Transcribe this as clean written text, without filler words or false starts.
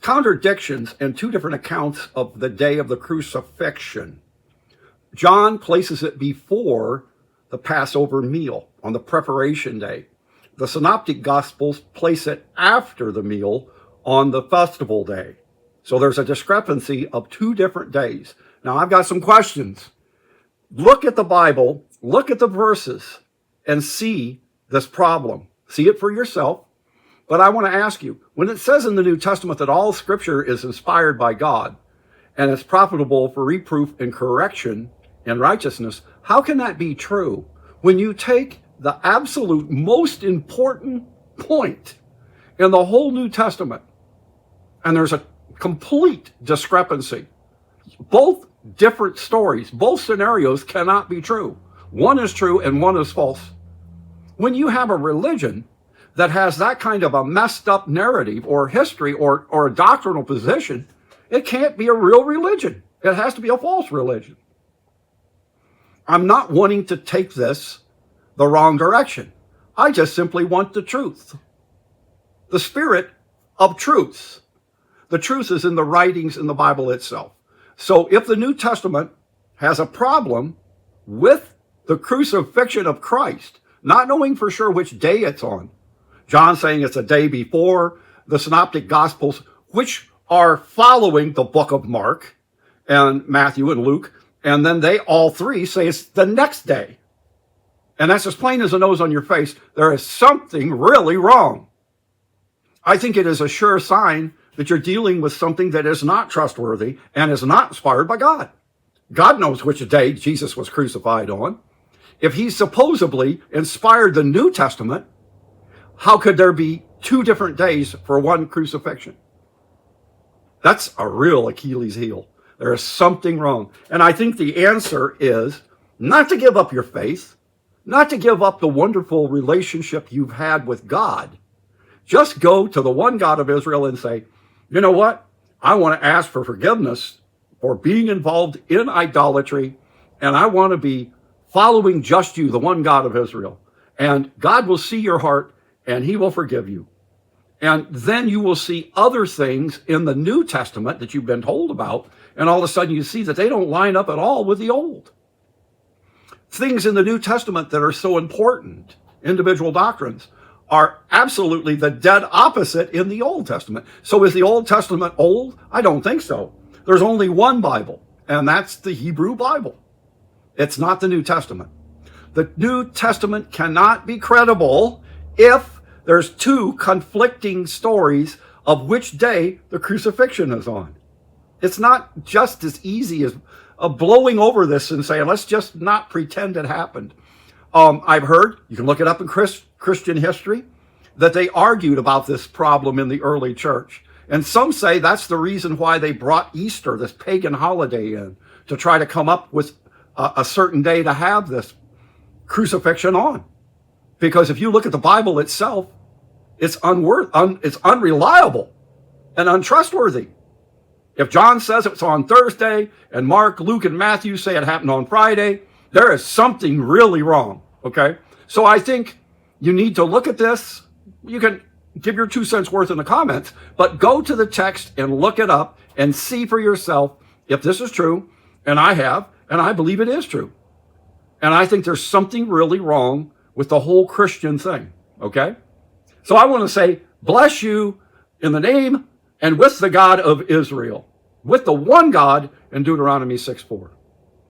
contradictions in two different accounts of the day of the crucifixion. John places it before the Passover meal on the preparation day. The Synoptic Gospels place it after the meal on the festival day. So there's a discrepancy of 2 different days. Now, I've got some questions. Look at the Bible, look at the verses, and see this problem. See it for yourself. But I want to ask you, when it says in the New Testament that all Scripture is inspired by God and is profitable for reproof and correction in righteousness, how can that be true when you take the absolute most important point in the whole New Testament and there's a complete discrepancy? Both different stories, both scenarios cannot be true. One is true and one is false. When you have a religion that has that kind of a messed up narrative or history or a doctrinal position, it can't be a real religion. It has to be a false religion. I'm not wanting to take this the wrong direction. I just simply want the truth. The spirit of truth. The truth is in the writings in the Bible itself. So if the New Testament has a problem with the crucifixion of Christ, not knowing for sure which day it's on, John saying it's a day before, the Synoptic Gospels, which are following the book of Mark and Matthew and Luke, and then they all three say it's the next day. And that's as plain as the nose on your face. There is something really wrong. I think it is a sure sign that you're dealing with something that is not trustworthy and is not inspired by God. God knows which day Jesus was crucified on. If he supposedly inspired the New Testament, how could there be 2 different days for one crucifixion? That's a real Achilles heel. There is something wrong. And I think the answer is not to give up your faith, not to give up the wonderful relationship you've had with God. Just go to the one God of Israel and say, you know what? I want to ask for forgiveness for being involved in idolatry, and I want to be following just you, the one God of Israel. And God will see your heart, and he will forgive you. And then you will see other things in the New Testament that you've been told about, and all of a sudden you see that they don't line up at all with the Old. Things in the New Testament that are so important, individual doctrines, are absolutely the dead opposite in the Old Testament. So is the Old Testament old? I don't think so. There's only one Bible, and that's the Hebrew Bible. It's not the New Testament. The New Testament cannot be credible if there's 2 conflicting stories of which day the crucifixion is on. It's not just as easy as blowing over this and saying, let's just not pretend it happened. I've heard, you can look it up in Christian history, that they argued about this problem in the early church. And some say that's the reason why they brought Easter, this pagan holiday, in, to try to come up with a certain day to have this crucifixion on. Because if you look at the Bible itself, it's unreliable and untrustworthy. If John says it's on Thursday and Mark, Luke, and Matthew say it happened on Friday, there is something really wrong, okay? So I think you need to look at this. You can give your 2 cents worth in the comments, but go to the text and look it up and see for yourself if this is true, and I have, and I believe it is true. And I think there's something really wrong with the whole Christian thing, okay? So I want to say, bless you in the name and with the God of Israel, with the one God in Deuteronomy 6:4.